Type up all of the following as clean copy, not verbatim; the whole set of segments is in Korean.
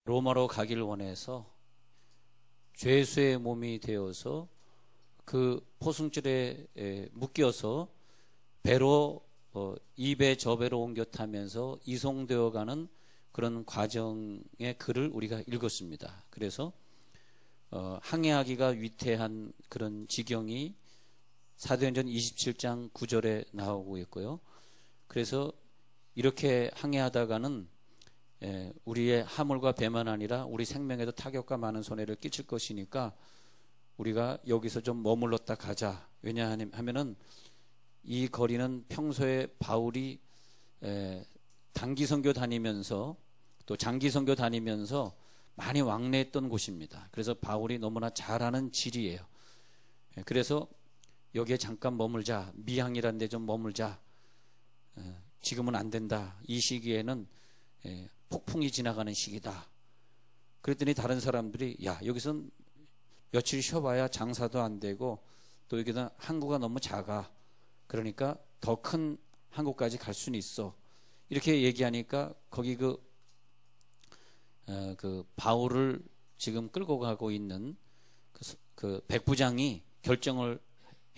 로마로 가기를 원해서 죄수의 몸이 되어서 그 포승줄에 묶여서 배로 이 배 저 배로 옮겨 타면서 이송되어 가는 그런 과정의 글을 우리가 읽었습니다. 그래서 항해하기가 위태한 그런 지경이 사도행전 27장 9절에 나오고 있고요. 그래서 이렇게 항해하다가는 우리의 하물과 배만 아니라 우리 생명에도 타격과 많은 손해를 끼칠 것이니까 우리가 여기서 좀 머물렀다 가자. 왜냐하면은 이 거리는 평소에 바울이 단기 선교 다니면서 또 장기 선교 다니면서 많이 왕래했던 곳입니다. 그래서 바울이 너무나 잘 아는 지리예요. 그래서 여기에 잠깐 머물자. 미항이라는 데 좀 머물자. 지금은 안 된다. 이 시기에는 폭풍이 지나가는 시기다. 그랬더니 다른 사람들이 야, 여기선 며칠 쉬어봐야 장사도 안 되고 또 여기는 항구가 너무 작아. 그러니까 더 큰 항구까지 갈 수는 있어. 이렇게 얘기하니까 거기 그 바울을 지금 끌고 가고 있는 그 백부장이 결정을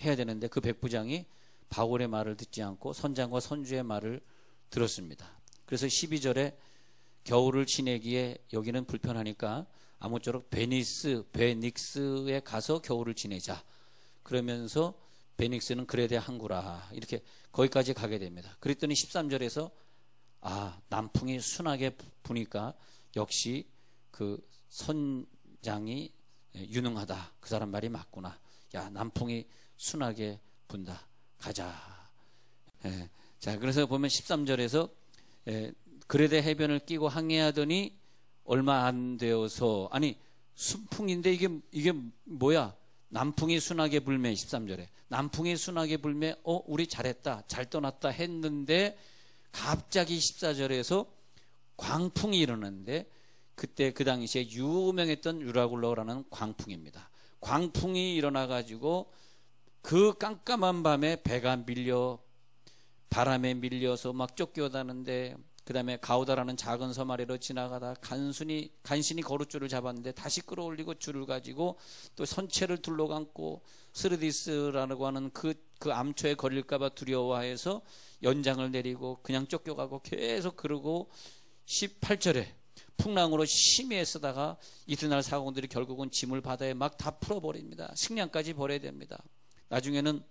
해야 되는데 그 백부장이 바울의 말을 듣지 않고 선장과 선주의 말을 들었습니다. 그래서 12절에 겨울을 지내기에 여기는 불편하니까 아무쪼록 베닉스에 가서 겨울을 지내자. 그러면서 베닉스는 그레데 항구라. 이렇게 거기까지 가게 됩니다. 그랬더니 13절에서 남풍이 순하게 부니까 역시 그 선장이 유능하다. 그 사람 말이 맞구나. 야, 남풍이 순하게 분다. 가자. 자, 그래서 보면 13절에서 그레데 해변을 끼고 항해하더니 얼마 안 되어서 순풍인데 이게 뭐야? 남풍이 순하게 불매. 13절에 남풍이 순하게 불매. 우리 잘했다, 잘 떠났다 했는데 갑자기 14절에서 광풍이 일어났는데 그때 그 당시에 유명했던 유라굴로라는 광풍입니다. 광풍이 일어나가지고 그 깜깜한 밤에 배가 바람에 밀려서 막 쫓겨다는데, 그 다음에 가우다라는 작은 섬 아래로 지나가다 간신히 거룻줄을 잡았는데 다시 끌어올리고 줄을 가지고 또 선체를 둘러감고 스르디스라고 하는 그 암초에 걸릴까봐 두려워해서 연장을 내리고 그냥 쫓겨가고 계속 그러고 18절에 풍랑으로 심히 애쓰다가 이튿날 사공들이 결국은 짐을 바다에 막 다 풀어버립니다. 식량까지 버려야 됩니다. 나중에는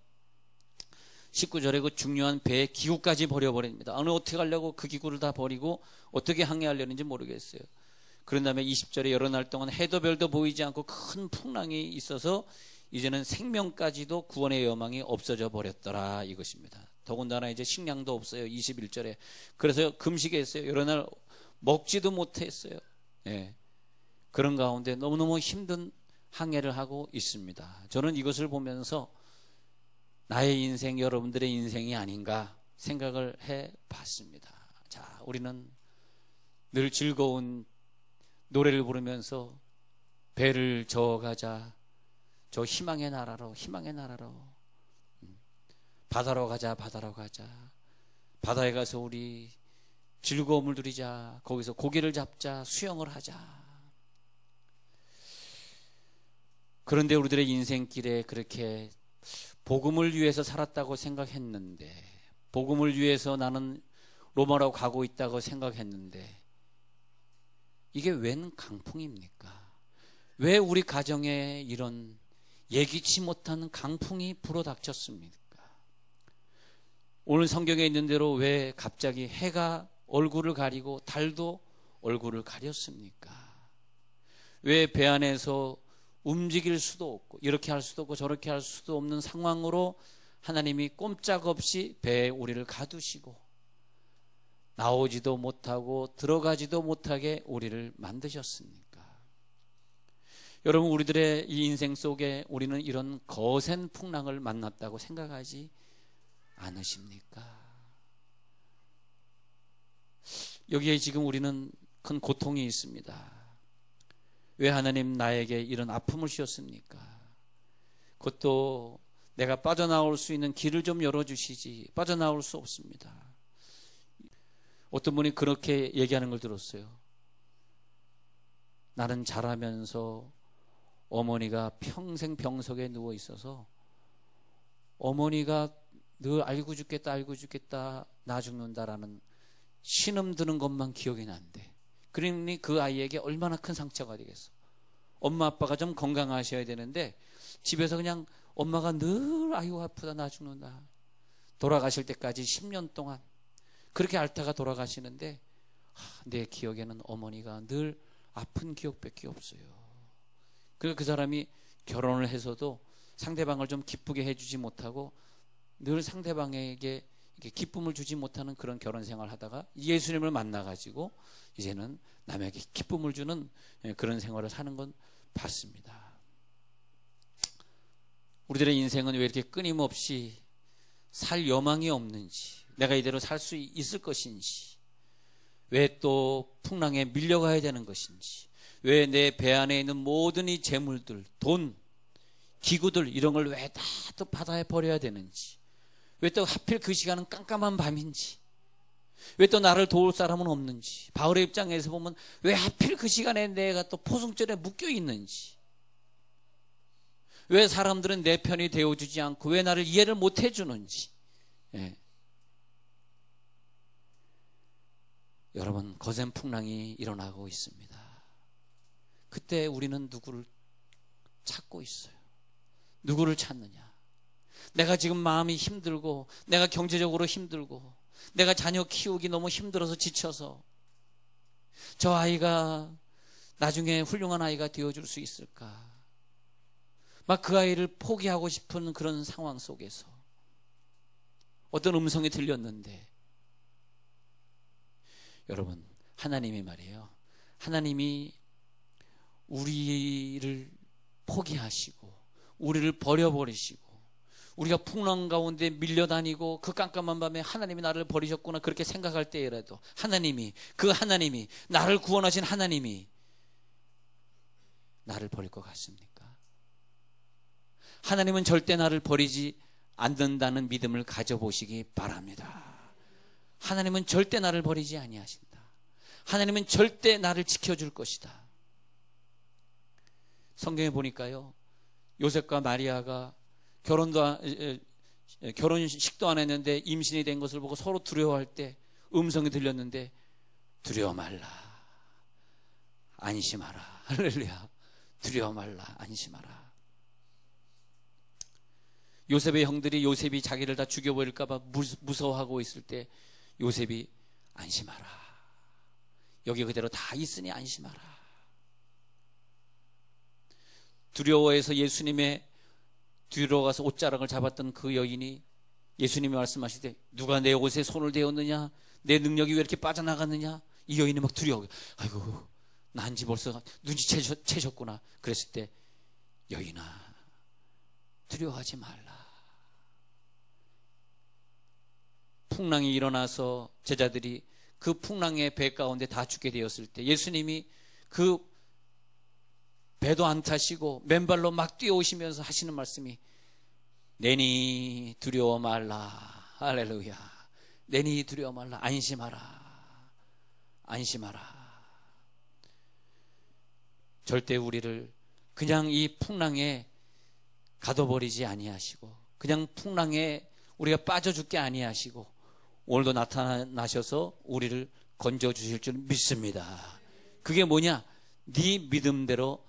19절에 그 중요한 배의 기구까지 버려버립니다. 어떻게 가려고 그 기구를 다 버리고 어떻게 항해하려는지 모르겠어요. 그런 다음에 20절에 여러 날 동안 해도 별도 보이지 않고 큰 풍랑이 있어서 이제는 생명까지도 구원의 여망이 없어져 버렸더라, 이것입니다. 더군다나 이제 식량도 없어요. 21절에 그래서 금식했어요. 여러 날 먹지도 못했어요. 그런 가운데 너무너무 힘든 항해를 하고 있습니다. 저는 이것을 보면서 나의 인생, 여러분들의 인생이 아닌가 생각을 해봤습니다. 자, 우리는 늘 즐거운 노래를 부르면서 배를 저어가자. 저 희망의 나라로, 희망의 나라로. 바다로 가자, 바다로 가자. 바다에 가서 우리 즐거움을 누리자. 거기서 고기를 잡자, 수영을 하자. 그런데 우리들의 인생길에 그렇게 복음을 위해서 살았다고 생각했는데, 복음을 위해서 나는 로마로 가고 있다고 생각했는데, 이게 웬 강풍입니까? 왜 우리 가정에 이런 예기치 못한 강풍이 불어닥쳤습니까? 오늘 성경에 있는 대로 왜 갑자기 해가 얼굴을 가리고 달도 얼굴을 가렸습니까? 왜 배 안에서 움직일 수도 없고 이렇게 할 수도 없고 저렇게 할 수도 없는 상황으로 하나님이 꼼짝없이 배에 우리를 가두시고 나오지도 못하고 들어가지도 못하게 우리를 만드셨습니까? 여러분, 우리들의 이 인생 속에 우리는 이런 거센 풍랑을 만났다고 생각하지 않으십니까? 여기에 지금 우리는 큰 고통이 있습니다. 왜 하나님 나에게 이런 아픔을 주셨습니까? 그것도 내가 빠져나올 수 있는 길을 좀 열어주시지. 빠져나올 수 없습니다. 어떤 분이 그렇게 얘기하는 걸 들었어요. 나는 자라면서 어머니가 평생 병석에 누워 있어서 어머니가 늘 알고 죽겠다, 나 죽는다라는 신음드는 것만 기억이 난대. 그러니 그 아이에게 얼마나 큰 상처가 되겠어. 엄마 아빠가 좀 건강하셔야 되는데 집에서 그냥 엄마가 늘 아이고 아프다, 나 죽는다, 돌아가실 때까지 10년 동안 그렇게 앓다가 돌아가시는데 내 기억에는 어머니가 늘 아픈 기억밖에 없어요. 그리고 그 사람이 결혼을 해서도 상대방을 좀 기쁘게 해주지 못하고 늘 상대방에게 기쁨을 주지 못하는 그런 결혼 생활을 하다가 예수님을 만나가지고 이제는 남에게 기쁨을 주는 그런 생활을 사는 건 봤습니다. 우리들의 인생은 왜 이렇게 끊임없이 살 여망이 없는지, 내가 이대로 살 수 있을 것인지, 왜 또 풍랑에 밀려가야 되는 것인지, 왜 내 배 안에 있는 모든 이 재물들, 돈, 기구들 이런 걸 왜 다 또 바다에 버려야 되는지, 왜 또 하필 그 시간은 깜깜한 밤인지, 왜 또 나를 도울 사람은 없는지, 바울의 입장에서 보면 왜 하필 그 시간에 내가 또 포승줄에 묶여 있는지, 왜 사람들은 내 편이 되어주지 않고 왜 나를 이해를 못 해주는지. 예. 여러분, 거센 풍랑이 일어나고 있습니다. 그때 우리는 누구를 찾고 있어요? 누구를 찾느냐? 내가 지금 마음이 힘들고, 내가 경제적으로 힘들고, 내가 자녀 키우기 너무 힘들어서 지쳐서 저 아이가 나중에 훌륭한 아이가 되어줄 수 있을까? 막 그 아이를 포기하고 싶은 그런 상황 속에서 어떤 음성이 들렸는데, 여러분, 하나님이 말이에요. 하나님이 우리를 포기하시고 우리를 버려버리시고 우리가 풍랑 가운데 밀려다니고 그 깜깜한 밤에 하나님이 나를 버리셨구나 그렇게 생각할 때라도 하나님이, 그 하나님이, 나를 구원하신 하나님이 나를 버릴 것 같습니까? 하나님은 절대 나를 버리지 않는다는 믿음을 가져보시기 바랍니다. 하나님은 절대 나를 버리지 아니하신다. 하나님은 절대 나를 지켜줄 것이다. 성경에 보니까요, 요셉과 마리아가 결혼식도 안 했는데 임신이 된 것을 보고 서로 두려워할 때 음성이 들렸는데, 두려워 말라, 안심하라. 할렐루야. 두려워 말라, 안심하라. 요셉의 형들이 요셉이 자기를 다 죽여버릴까 봐 무서워하고 있을 때 요셉이 안심하라, 여기 그대로 다 있으니 안심하라. 두려워해서 예수님의 뒤로 가서 옷자락을 잡았던 그 여인이 예수님이 말씀하실 때 누가 내 옷에 손을 대었느냐, 내 능력이 왜 이렇게 빠져나갔느냐, 이 여인이 막 두려워. 아이고, 난지 벌써 눈치채셨구나. 그랬을 때 여인아, 두려워하지 말라. 풍랑이 일어나서 제자들이 그 풍랑의 배 가운데 다 죽게 되었을 때 예수님이 그 배도 안 타시고 맨발로 막 뛰어오시면서 하시는 말씀이, 내니 두려워 말라. 할렐루야. 내니 두려워 말라. 안심하라. 안심하라. 절대 우리를 그냥 이 풍랑에 가둬버리지 아니하시고, 그냥 풍랑에 우리가 빠져 죽게 아니하시고 오늘도 나타나셔서 우리를 건져주실 줄 믿습니다. 그게 뭐냐? 네 믿음대로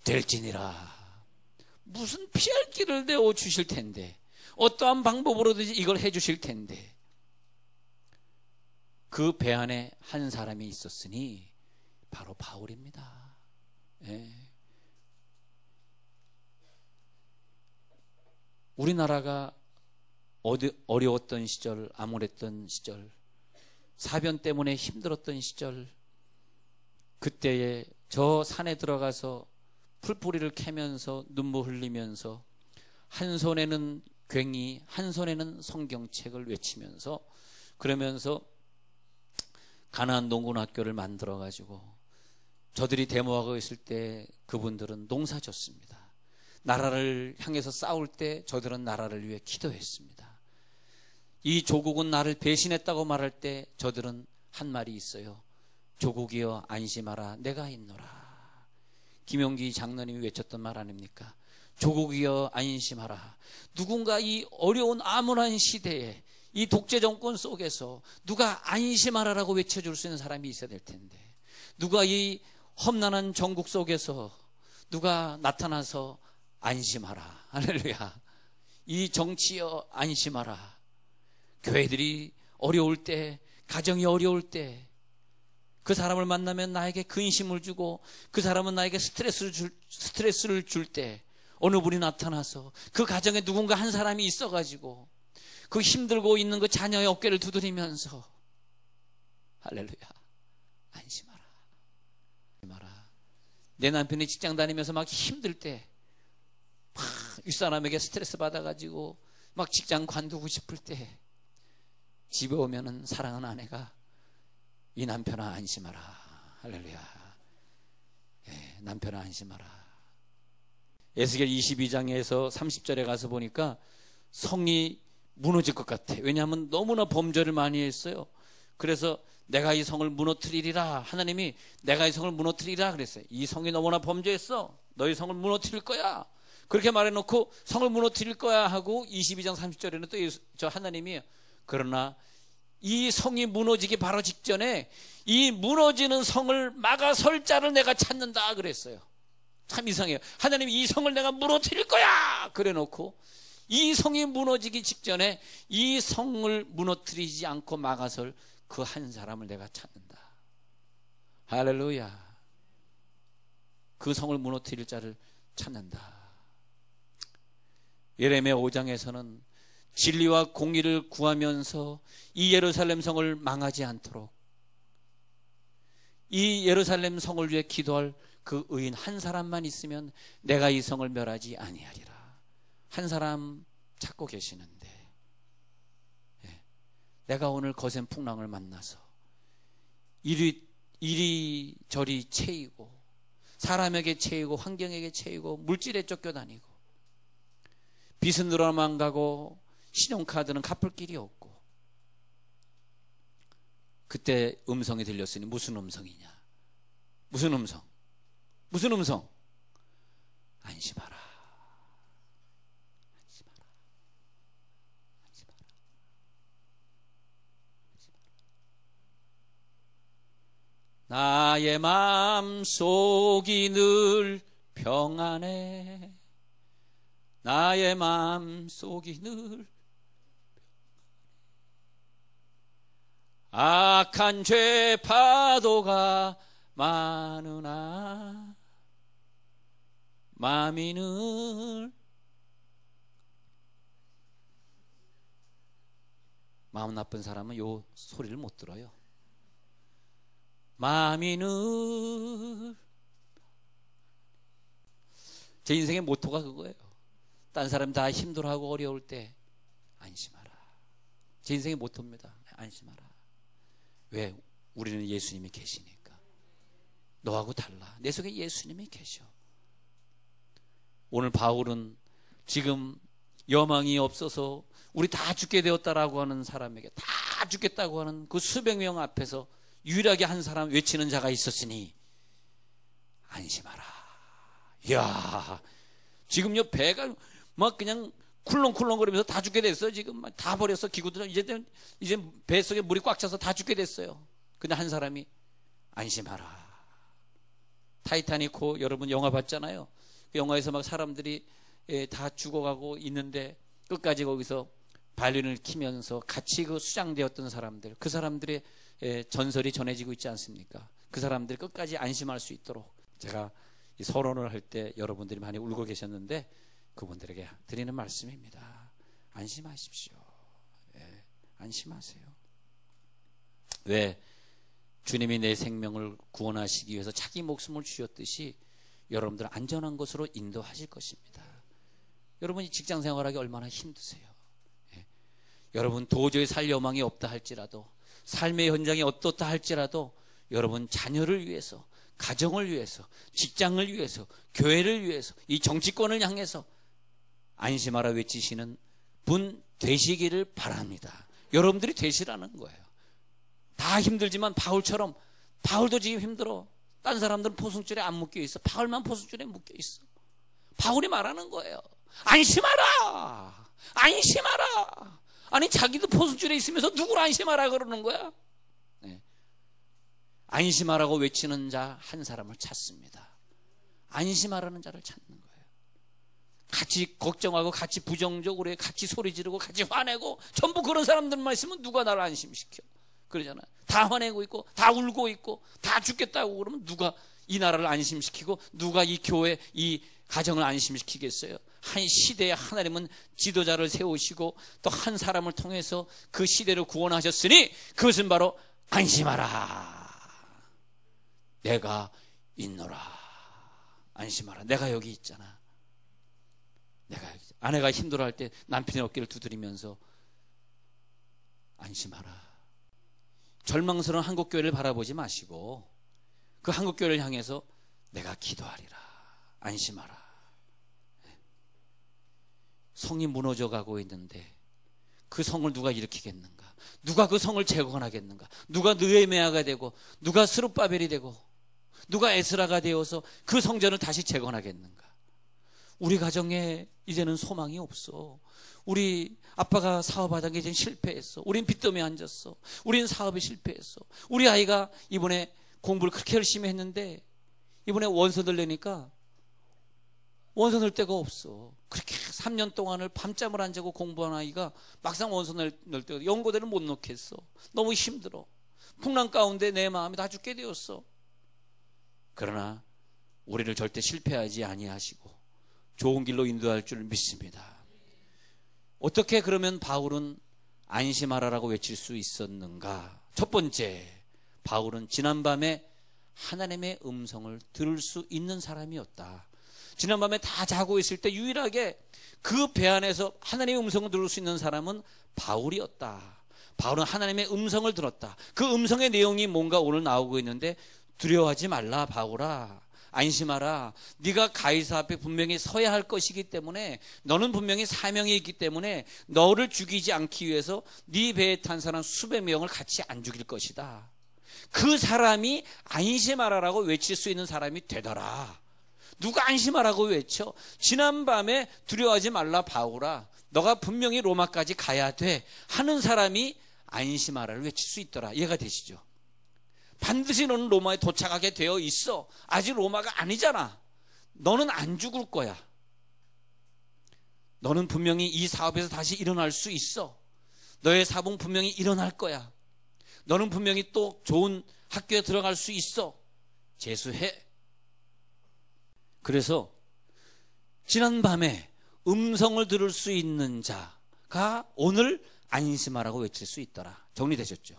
될지니라. 무슨 피할 길을 내어 주실 텐데, 어떠한 방법으로든지 이걸 해 주실 텐데, 그 배 안에 한 사람이 있었으니 바로 바울입니다. 예. 우리나라가 어려웠던 시절, 암울했던 시절, 사변 때문에 힘들었던 시절, 그때에 저 산에 들어가서 풀뿌리를 캐면서 눈물 흘리면서 한 손에는 괭이, 한 손에는 성경책을 외치면서, 그러면서 가나안 농군학교를 만들어 가지고 저들이 데모하고 있을 때 그분들은 농사 졌습니다. 나라를 향해서 싸울 때 저들은 나라를 위해 기도했습니다. 이 조국은 나를 배신했다고 말할 때 저들은 한 말이 있어요. 조국이여 안심하라, 내가 있노라. 김용기 장로님이 외쳤던 말 아닙니까? 조국이여 안심하라. 누군가 이 어려운 암울한 시대에 이 독재 정권 속에서 누가 안심하라라고 외쳐줄 수 있는 사람이 있어야 될 텐데, 누가 이 험난한 전국 속에서 누가 나타나서 안심하라. 할렐루야. 이 정치여 안심하라. 교회들이 어려울 때, 가정이 어려울 때 그 사람을 만나면 나에게 근심을 주고 그 사람은 나에게 스트레스를 줄 때 어느 분이 나타나서 그 가정에 누군가 한 사람이 있어가지고 그 힘들고 있는 그 자녀의 어깨를 두드리면서 할렐루야, 안심하라. 내 남편이 직장 다니면서 막 힘들 때 막 윗사람에게 스트레스 받아가지고 막 직장 관두고 싶을 때 집에 오면은 사랑하는 아내가 이 남편아 안심하라. 할렐루야. 예, 남편아 안심하라. 에스겔 22장에서 30절에 가서 보니까 성이 무너질 것 같아. 왜냐하면 너무나 범죄를 많이 했어요. 그래서 내가 이 성을 무너뜨리리라. 하나님이 내가 이 성을 무너뜨리리라 그랬어요. 이 성이 너무나 범죄했어. 너희 성을 무너뜨릴 거야. 그렇게 말해놓고 성을 무너뜨릴 거야 하고 22장 30절에는 또 저 하나님이 그러나 이 성이 무너지기 바로 직전에 이 무너지는 성을 막아설 자를 내가 찾는다 그랬어요. 참 이상해요. 하나님이 이 성을 내가 무너뜨릴 거야 그래 놓고 이 성이 무너지기 직전에 이 성을 무너뜨리지 않고 막아설 그 한 사람을 내가 찾는다. 할렐루야. 그 성을 무너뜨릴 자를 찾는다. 예레미야 5장에서는 진리와 공의를 구하면서 이 예루살렘 성을 망하지 않도록 이 예루살렘 성을 위해 기도할 그 의인 한 사람만 있으면 내가 이 성을 멸하지 아니하리라. 한 사람 찾고 계시는데, 내가 오늘 거센 풍랑을 만나서 이리저리 채이고 사람에게 채이고 환경에게 채이고 물질에 쫓겨다니고 빚은 늘어만 가고 신용카드는 갚을 길이 없고, 그때 음성이 들렸으니 무슨 음성이냐? 무슨 음성? 무슨 음성? 안심하라. 안심하라. 안심하라. 안심하라. 나의 마음속이 늘 평안해. 나의 마음속이 늘 악한 죄 파도가 많으나 마음이 늘 마음 나쁜 사람은 요 소리를 못 들어요. 마음이 늘 제 인생의 모토가 그거예요. 딴 사람 다 힘들어하고 어려울 때 안심하라. 제 인생의 모토입니다. 안심하라. 왜? 우리는 예수님이 계시니까. 너하고 달라. 내 속에 예수님이 계셔. 오늘 바울은 지금 여망이 없어서 우리 다 죽게 되었다라고 하는 사람에게, 다 죽겠다고 하는 그 수백 명 앞에서 유일하게 한 사람 외치는 자가 있었으니 안심하라. 이야, 지금요 배가 막 그냥 쿨렁쿨렁거리면서 다 죽게 됐어요. 지금 다 버렸어. 기구들 이제 뱃속에 물이 꽉 차서 다 죽게 됐어요. 근데 한 사람이 안심하라. 타이타닉호 여러분 영화 봤잖아요. 그 영화에서 막 사람들이 다 죽어가고 있는데 끝까지 거기서 바이올린을 키면서 같이 그 수장되었던 사람들, 그 사람들의 전설이 전해지고 있지 않습니까? 그 사람들이 끝까지 안심할 수 있도록 제가 이 서론을 할 때 여러분들이 많이 울고 계셨는데 그분들에게 드리는 말씀입니다. 안심하십시오. 안심하세요. 왜? 주님이 내 생명을 구원하시기 위해서 자기 목숨을 주셨듯이 여러분들 안전한 곳으로 인도하실 것입니다. 여러분이 직장 생활하기 얼마나 힘드세요. 여러분 도저히 살 여망이 없다 할지라도, 삶의 현장이 어떻다 할지라도 여러분 자녀를 위해서, 가정을 위해서, 직장을 위해서, 교회를 위해서, 이 정치권을 향해서 안심하라 외치시는 분 되시기를 바랍니다. 여러분들이 되시라는 거예요. 다 힘들지만 바울처럼, 바울도 지금 힘들어. 딴 사람들은 포승줄에 안 묶여 있어. 바울만 포승줄에 묶여 있어. 바울이 말하는 거예요. 안심하라. 안심하라. 아니 자기도 포승줄에 있으면서 누구를 안심하라 그러는 거야? 네. 안심하라고 외치는 자 한 사람을 찾습니다. 안심하라는 자를 찾는 거예요. 같이 걱정하고 같이 부정적으로 해, 같이 소리 지르고 같이 화내고 전부 그런 사람들만 있으면 누가 나를 안심시켜? 그러잖아. 다 화내고 있고 다 울고 있고 다 죽겠다고 그러면 누가 이 나라를 안심시키고 누가 이 교회 이 가정을 안심시키겠어요? 한 시대에 하나님은 지도자를 세우시고 또 한 사람을 통해서 그 시대를 구원하셨으니 그것은 바로 안심하라. 내가 있노라. 안심하라. 내가 여기 있잖아. 내가 여기. 아내가 힘들어할 때 남편의 어깨를 두드리면서 안심하라. 절망스러운 한국교회를 바라보지 마시고 그 한국교회를 향해서 내가 기도하리라. 안심하라. 성이 무너져 가고 있는데 그 성을 누가 일으키겠는가? 누가 그 성을 재건하겠는가? 누가 느헤미야가 되고 누가 스룹바벨이 되고 누가 에스라가 되어서 그 성전을 다시 재건하겠는가? 우리 가정에 이제는 소망이 없어. 우리 아빠가 사업하다가 이제 실패했어. 우린 빚더미에 앉았어. 우린 사업에 실패했어. 우리 아이가 이번에 공부를 그렇게 열심히 했는데 이번에 원서 넣으려니까 원서 넣을 데가 없어. 그렇게 3년 동안을 밤잠을 안 자고 공부한 아이가 막상 원서 넣을 때 연고대를 못 넣겠어. 너무 힘들어. 풍랑 가운데 내 마음이 다 죽게 되었어. 그러나 우리를 절대 실패하지 아니하시고 좋은 길로 인도할 줄 믿습니다. 어떻게 그러면 바울은 안심하라라고 외칠 수 있었는가? 첫 번째, 바울은 지난밤에 하나님의 음성을 들을 수 있는 사람이었다. 지난밤에 다 자고 있을 때 유일하게 그 배 안에서 하나님의 음성을 들을 수 있는 사람은 바울이었다. 바울은 하나님의 음성을 들었다. 그 음성의 내용이 뭔가 오늘 나오고 있는데 두려워하지 말라 바울아. 안심하라. 네가 가이사 앞에 분명히 서야 할 것이기 때문에 너는 분명히 사명이 있기 때문에 너를 죽이지 않기 위해서 네 배에 탄 사람 수백 명을 같이 안 죽일 것이다. 그 사람이 안심하라라고 외칠 수 있는 사람이 되더라. 누가 안심하라고 외쳐? 지난밤에 두려워하지 말라 바울아. 너가 분명히 로마까지 가야 돼 하는 사람이 안심하라를 외칠 수 있더라. 이해가 되시죠? 반드시 너는 로마에 도착하게 되어 있어. 아직 로마가 아니잖아. 너는 안 죽을 거야. 너는 분명히 이 사업에서 다시 일어날 수 있어. 너의 사업은 분명히 일어날 거야. 너는 분명히 또 좋은 학교에 들어갈 수 있어. 재수해. 그래서 지난밤에 음성을 들을 수 있는 자가 오늘 안심하라고 외칠 수 있더라. 정리되셨죠?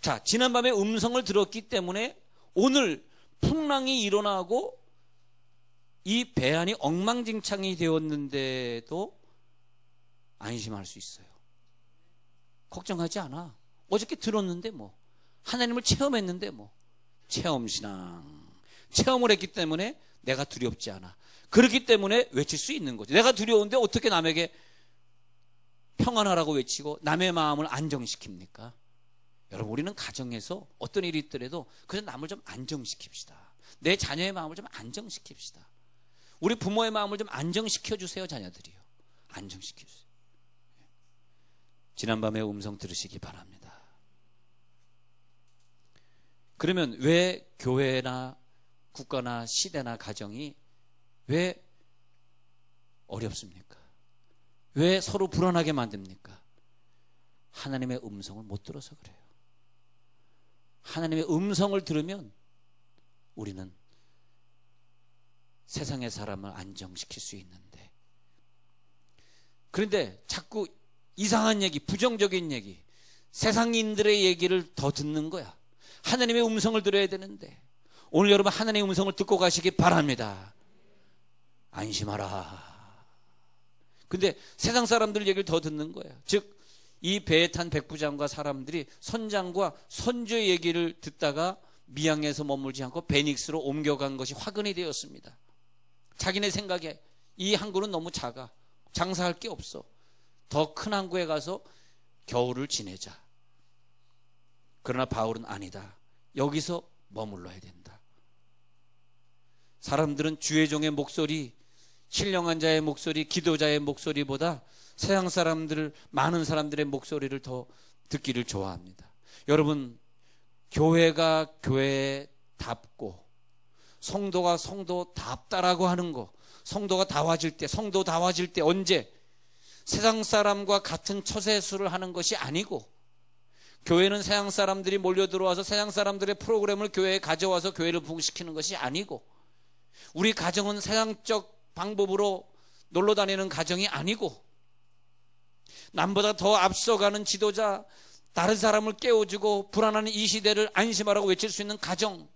자, 지난밤에 음성을 들었기 때문에 오늘 풍랑이 일어나고 이 배 안이 엉망진창이 되었는데도 안심할 수 있어요. 걱정하지 않아. 어저께 들었는데 뭐 하나님을 체험했는데 뭐 체험신앙 체험을 했기 때문에 내가 두렵지 않아. 그렇기 때문에 외칠 수 있는 거죠. 내가 두려운데 어떻게 남에게 평안하라고 외치고 남의 마음을 안정시킵니까? 여러분, 우리는 가정에서 어떤 일이 있더라도 그래서 남을 좀 안정시킵시다. 내 자녀의 마음을 좀 안정시킵시다. 우리 부모의 마음을 좀 안정시켜주세요. 자녀들이요, 안정시켜주세요. 지난밤에 음성 들으시기 바랍니다. 그러면 왜 교회나 국가나 시대나 가정이 왜 어렵습니까? 왜 서로 불안하게 만듭니까? 하나님의 음성을 못 들어서 그래요. 하나님의 음성을 들으면 우리는 세상의 사람을 안정시킬 수 있는데, 그런데 자꾸 이상한 얘기, 부정적인 얘기, 세상인들의 얘기를 더 듣는 거야. 하나님의 음성을 들어야 되는데. 오늘 여러분 하나님의 음성을 듣고 가시기 바랍니다. 안심하라. 근데 세상 사람들 얘기를 더 듣는 거예요. 즉 이 배에 탄 백부장과 사람들이 선장과 선주의 얘기를 듣다가 미양에서 머물지 않고 베닉스로 옮겨간 것이 화근이 되었습니다. 자기네 생각에 이 항구는 너무 작아, 장사할 게 없어, 더 큰 항구에 가서 겨울을 지내자. 그러나 바울은 아니다. 여기서 머물러야 된다. 사람들은 주의 종의 목소리, 신령한 자의 목소리, 기도자의 목소리보다 세상 사람들, 많은 사람들의 목소리를 더 듣기를 좋아합니다. 여러분, 교회가 교회답고 성도가 성도답다라고 하는 거, 성도가 다워질 때, 성도 다워질 때 언제? 세상 사람과 같은 처세술을 하는 것이 아니고, 교회는 세상 사람들이 몰려 들어와서 세상 사람들의 프로그램을 교회에 가져와서 교회를 부흥시키는 것이 아니고, 우리 가정은 세상적 방법으로 놀러 다니는 가정이 아니고, 남보다 더 앞서가는 지도자, 다른 사람을 깨워주고 불안한 이 시대를 안심하라고 외칠 수 있는 가정,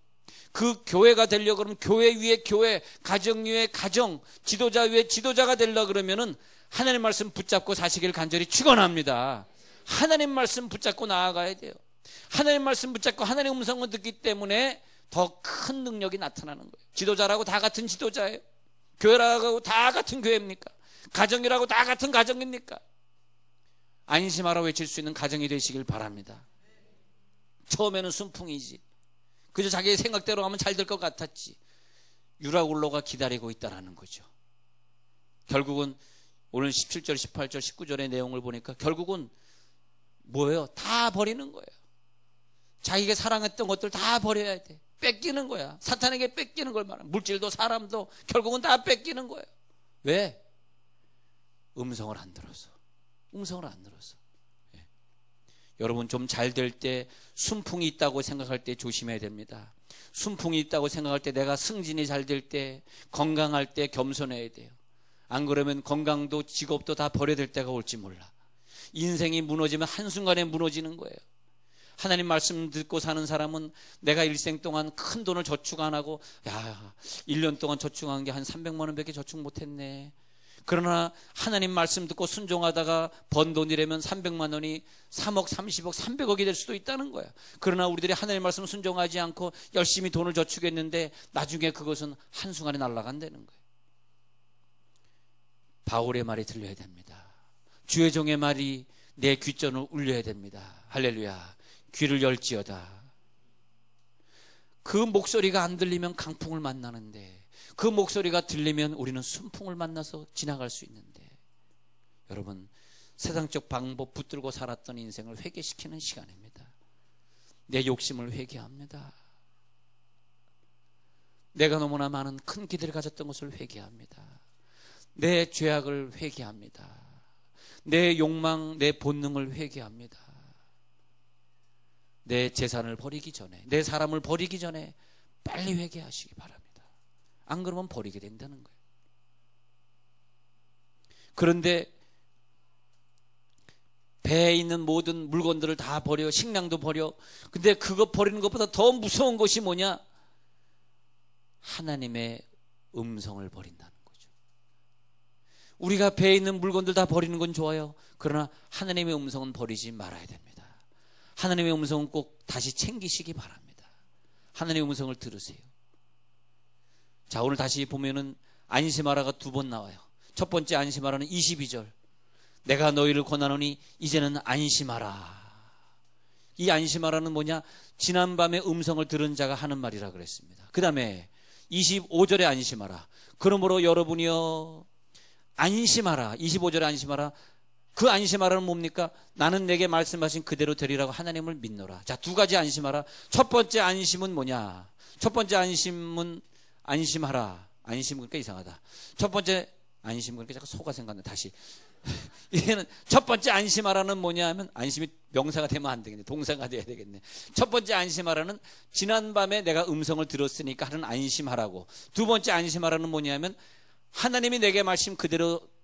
그 교회가 되려고 그러면 교회 위에 교회, 가정 위에 가정, 지도자 위에 지도자가 되려고 그러면은 하나님 말씀 붙잡고 사시길 간절히 축원합니다. 하나님 말씀 붙잡고 나아가야 돼요. 하나님 말씀 붙잡고 하나님의 음성을 듣기 때문에 더 큰 능력이 나타나는 거예요. 지도자라고 다 같은 지도자예요? 교회라고 다 같은 교회입니까? 가정이라고 다 같은 가정입니까? 안심하라 외칠 수 있는 가정이 되시길 바랍니다. 처음에는 순풍이지, 그저 자기의 생각대로 하면 잘 될 것 같았지, 유라굴로가 기다리고 있다라는 거죠. 결국은 오늘 17절, 18절, 19절의 내용을 보니까 결국은 뭐예요? 다 버리는 거예요. 자기가 사랑했던 것들 다 버려야 돼. 뺏기는 거야. 사탄에게 뺏기는 걸 말하는, 물질도 사람도 결국은 다 뺏기는 거예요. 왜? 음성을 안 들어서. 음성을 안 들어서. 예. 여러분, 좀 잘 될 때, 순풍이 있다고 생각할 때 조심해야 됩니다. 순풍이 있다고 생각할 때, 내가 승진이 잘 될 때, 건강할 때 겸손해야 돼요. 안 그러면 건강도 직업도 다 버려야 될 때가 올지 몰라. 인생이 무너지면 한순간에 무너지는 거예요. 하나님 말씀 듣고 사는 사람은 내가 일생 동안 큰 돈을 저축 안 하고, 1년 동안 저축한 게 한 300만 원밖에 저축 못했네. 그러나 하나님 말씀 듣고 순종하다가 번 돈이라면 300만 원이 3억, 30억, 300억이 될 수도 있다는 거야. 그러나 우리들이 하나님 말씀 순종하지 않고 열심히 돈을 저축했는데 나중에 그것은 한순간에 날아간다는 거예요. 바울의 말이 들려야 됩니다. 주의 종의 말이 내 귀전을 울려야 됩니다. 할렐루야. 귀를 열지어다. 그 목소리가 안 들리면 강풍을 만나는데, 그 목소리가 들리면 우리는 순풍을 만나서 지나갈 수 있는데, 여러분, 세상적 방법 붙들고 살았던 인생을 회개시키는 시간입니다. 내 욕심을 회개합니다. 내가 너무나 많은 큰 기대를 가졌던 것을 회개합니다. 내 죄악을 회개합니다. 내 욕망, 내 본능을 회개합니다. 내 재산을 버리기 전에, 내 사람을 버리기 전에 빨리 회개하시기 바랍니다. 안 그러면 버리게 된다는 거예요. 그런데 배에 있는 모든 물건들을 다 버려, 식량도 버려. 근데 그거 버리는 것보다 더 무서운 것이 뭐냐? 하나님의 음성을 버린다는 거죠. 우리가 배에 있는 물건들 다 버리는 건 좋아요. 그러나 하나님의 음성은 버리지 말아야 됩니다. 하나님의 음성은 꼭 다시 챙기시기 바랍니다. 하나님의 음성을 들으세요. 자, 오늘 다시 보면은 안심하라가 두 번 나와요. 첫 번째 안심하라는 22절. 내가 너희를 권하노니 이제는 안심하라. 이 안심하라는 뭐냐? 지난밤에 음성을 들은 자가 하는 말이라 그랬습니다. 그 다음에 25절에 안심하라. 그러므로 여러분이여 안심하라. 25절에 안심하라. 그 안심하라는 뭡니까? 나는 내게 말씀하신 그대로 되리라고 하나님을 믿노라. 자, 두 가지 안심하라. 첫 번째 안심은 뭐냐? 첫 번째 안심은 안심하라. 안심 그러니까 이상하다. 첫 번째 안심 그러니까 자꾸 소가 생각나. 다시. 이게는 첫 번째 안심하라는 뭐냐 하면, 안심이 명사가 되면 안 되겠네. 동사가 돼야 되겠네. 첫 번째 안심하라는 지난밤에 내가 음성을 들었으니까 하는 안심하라고. 두 번째 안심하라는 뭐냐 하면 하나님이 내게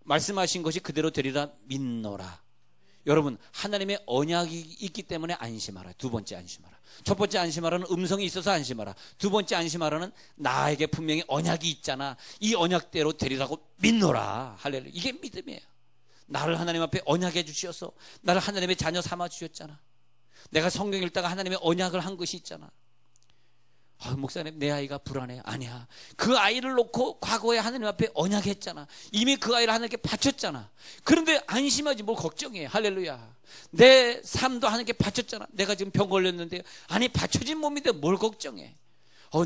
말씀하신 것이 그대로 되리라 믿노라. 여러분, 하나님의 언약이 있기 때문에 안심하라. 두 번째 안심하라. 첫 번째 안심하라는 음성이 있어서 안심하라. 두 번째 안심하라는 나에게 분명히 언약이 있잖아. 이 언약대로 되리라고 믿노라. 할렐루야. 이게 믿음이에요. 나를 하나님 앞에 언약해 주셔서 나를 하나님의 자녀 삼아 주셨잖아. 내가 성경 읽다가 하나님의 언약을 한 것이 있잖아. 목사님 내 아이가 불안해. 아니야. 그 아이를 놓고 과거에 하나님 앞에 언약했잖아. 이미 그 아이를 하나님께 바쳤잖아. 그런데 안심하지 뭘 걱정해. 할렐루야. 내 삶도 하나님께 바쳤잖아. 내가 지금 병 걸렸는데 아니 바쳐진 몸인데 뭘 걱정해.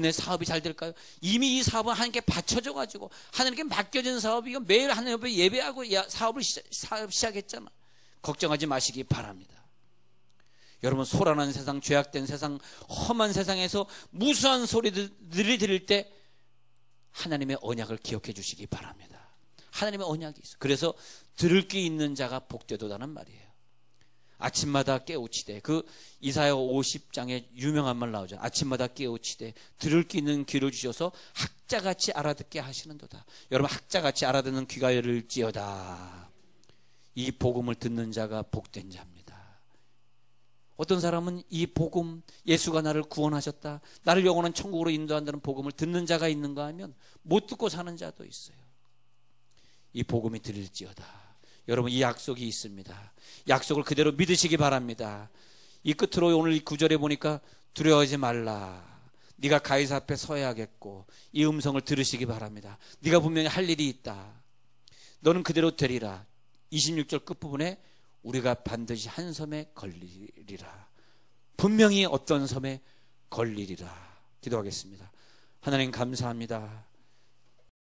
내 사업이 잘 될까요? 이미 이 사업은 하나님께 바쳐져가지고 하나님께 맡겨진 사업이 매일 하나님 앞에 예배하고 사업을 시작했잖아. 걱정하지 마시기 바랍니다. 여러분 소란한 세상, 죄악된 세상, 험한 세상에서 무수한 소리들이 들릴 때 하나님의 언약을 기억해 주시기 바랍니다. 하나님의 언약이 있어. 그래서 들을 귀 있는 자가 복되도다는 말이에요. 아침마다 깨우치되, 그 이사야 50장에 유명한 말 나오죠. 아침마다 깨우치되 들을 귀 있는 귀를 주셔서 학자같이 알아듣게 하시는도다. 여러분 학자같이 알아듣는 귀가 열릴지어다. 이 복음을 듣는 자가 복된 자입니다. 어떤 사람은 이 복음, 예수가 나를 구원하셨다, 나를 영원한 천국으로 인도한다는 복음을 듣는 자가 있는가 하면 못 듣고 사는 자도 있어요. 이 복음이 들릴지어다. 여러분 이 약속이 있습니다. 약속을 그대로 믿으시기 바랍니다. 이 끝으로 오늘 이 구절에 보니까 두려워하지 말라. 네가 가이사 앞에 서야겠고, 이 음성을 들으시기 바랍니다. 네가 분명히 할 일이 있다. 너는 그대로 되리라. 26절 끝부분에 우리가 반드시 한 섬에 걸리리라. 분명히 어떤 섬에 걸리리라. 기도하겠습니다. 하나님 감사합니다.